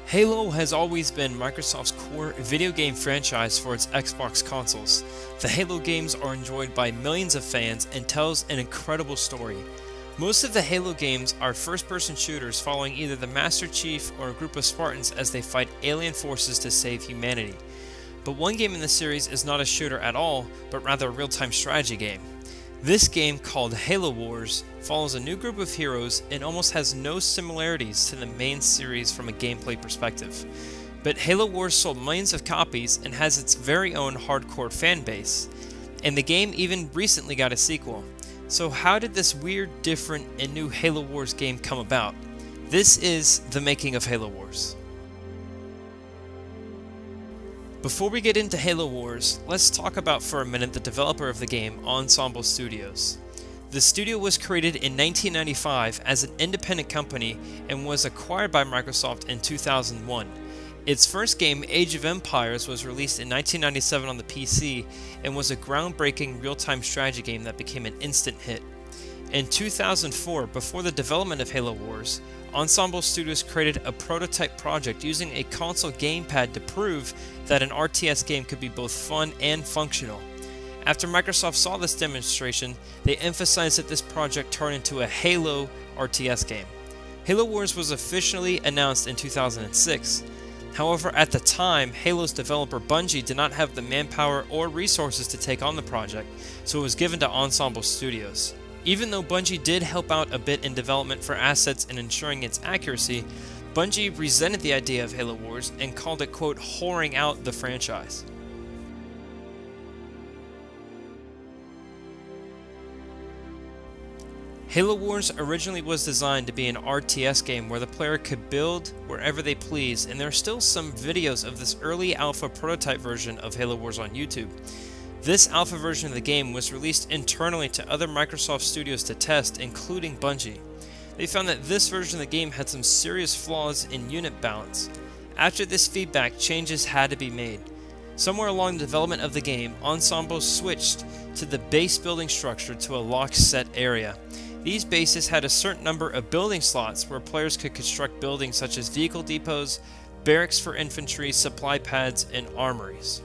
Halo has always been Microsoft's core video game franchise for its Xbox consoles. The Halo games are enjoyed by millions of fans and tells an incredible story. Most of the Halo games are first-person shooters following either the Master Chief or a group of Spartans as they fight alien forces to save humanity. But one game in the series is not a shooter at all, but rather a real-time strategy game. This game, called Halo Wars, follows a new group of heroes and almost has no similarities to the main series from a gameplay perspective. But Halo Wars sold millions of copies and has its very own hardcore fan base, and the game even recently got a sequel. So how did this weird, different, and new Halo Wars game come about? This is the making of Halo Wars. Before we get into Halo Wars, let's talk about for a minute the developer of the game, Ensemble Studios. The studio was created in 1995 as an independent company and was acquired by Microsoft in 2001. Its first game, Age of Empires, was released in 1997 on the PC and was a groundbreaking real-time strategy game that became an instant hit. In 2004, before the development of Halo Wars, Ensemble Studios created a prototype project using a console gamepad to prove that an RTS game could be both fun and functional. After Microsoft saw this demonstration, they emphasized that this project turned into a Halo RTS game. Halo Wars was officially announced in 2006. However, at the time, Halo's developer Bungie did not have the manpower or resources to take on the project, so it was given to Ensemble Studios. Even though Bungie did help out a bit in development for assets and ensuring its accuracy, Bungie resented the idea of Halo Wars and called it, quote, whoring out the franchise. Halo Wars originally was designed to be an RTS game where the player could build wherever they please, and there are still some videos of this early alpha prototype version of Halo Wars on YouTube. This alpha version of the game was released internally to other Microsoft studios to test, including Bungie. They found that this version of the game had some serious flaws in unit balance. After this feedback, changes had to be made. Somewhere along the development of the game, Ensemble switched to the base building structure to a locked set area. These bases had a certain number of building slots where players could construct buildings such as vehicle depots, barracks for infantry, supply pads, and armories.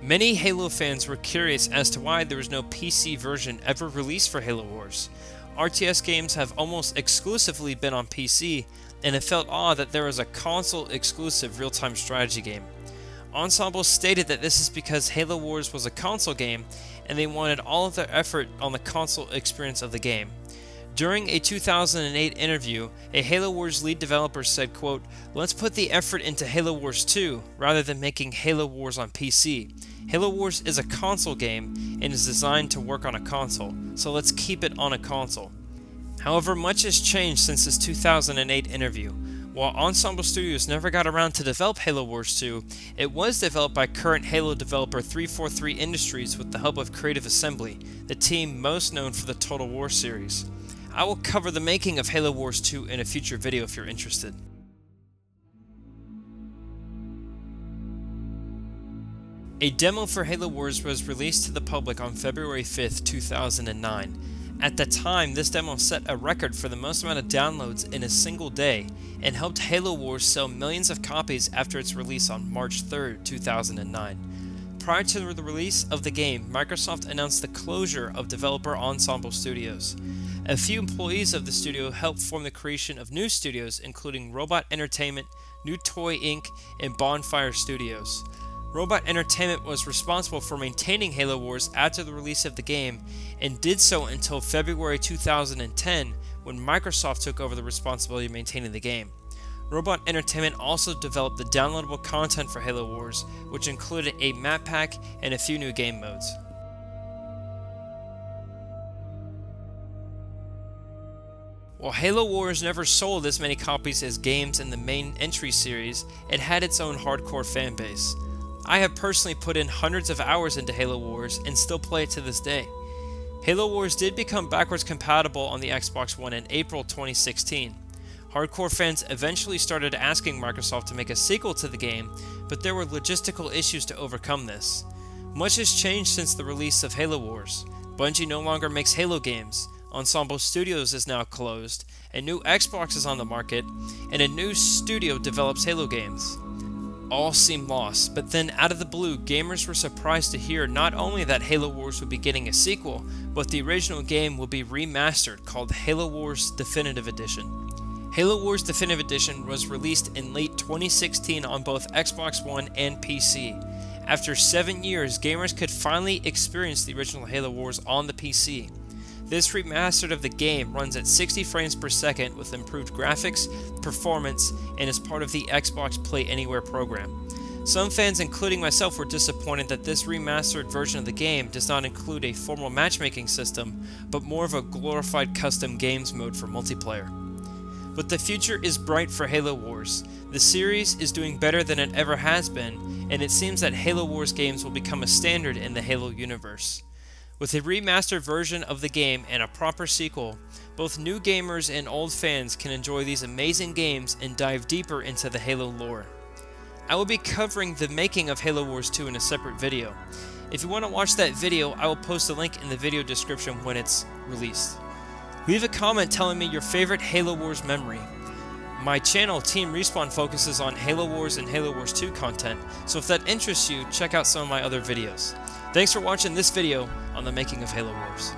Many Halo fans were curious as to why there was no PC version ever released for Halo Wars. RTS games have almost exclusively been on PC, and it felt odd that there was a console-exclusive real-time strategy game. Ensemble stated that this is because Halo Wars was a console game, and they wanted all of their effort on the console experience of the game. During a 2008 interview, a Halo Wars lead developer said, quote, "Let's put the effort into Halo Wars 2 rather than making Halo Wars on PC. Halo Wars is a console game and is designed to work on a console, so let's keep it on a console." However, much has changed since this 2008 interview. While Ensemble Studios never got around to develop Halo Wars 2, it was developed by current Halo developer 343 Industries with the help of Creative Assembly, the team most known for the Total War series. I will cover the making of Halo Wars 2 in a future video if you're interested. A demo for Halo Wars was released to the public on February 5th, 2009. At the time, this demo set a record for the most amount of downloads in a single day and helped Halo Wars sell millions of copies after its release on March 3rd, 2009. Prior to the release of the game, Microsoft announced the closure of developer Ensemble Studios. A few employees of the studio helped form the creation of new studios, including Robot Entertainment, New Toy Inc., and Bonfire Studios. Robot Entertainment was responsible for maintaining Halo Wars after the release of the game, and did so until February 2010, when Microsoft took over the responsibility of maintaining the game. Robot Entertainment also developed the downloadable content for Halo Wars, which included a map pack and a few new game modes. While Halo Wars never sold as many copies as games in the main entry series, it had its own hardcore fan base. I have personally put in hundreds of hours into Halo Wars and still play it to this day. Halo Wars did become backwards compatible on the Xbox One in April 2016. Hardcore fans eventually started asking Microsoft to make a sequel to the game, but there were logistical issues to overcome this. Much has changed since the release of Halo Wars. Bungie no longer makes Halo games. Ensemble Studios is now closed, a new Xbox is on the market, and a new studio develops Halo games. All seemed lost, but then out of the blue, gamers were surprised to hear not only that Halo Wars would be getting a sequel, but the original game will be remastered called Halo Wars Definitive Edition. Halo Wars Definitive Edition was released in late 2016 on both Xbox One and PC. After 7 years, gamers could finally experience the original Halo Wars on the PC. This remastered of the game runs at 60 frames per second with improved graphics, performance, and is part of the Xbox Play Anywhere program. Some fans, including myself, were disappointed that this remastered version of the game does not include a formal matchmaking system, but more of a glorified custom games mode for multiplayer. But the future is bright for Halo Wars. The series is doing better than it ever has been, and it seems that Halo Wars games will become a standard in the Halo universe. With a remastered version of the game and a proper sequel, both new gamers and old fans can enjoy these amazing games and dive deeper into the Halo lore. I will be covering the making of Halo Wars 2 in a separate video. If you want to watch that video, I will post a link in the video description when it's released. Leave a comment telling me your favorite Halo Wars memory. My channel, Team Respawn, focuses on Halo Wars and Halo Wars 2 content, so if that interests you, check out some of my other videos. Thanks for watching this video on the making of Halo Wars.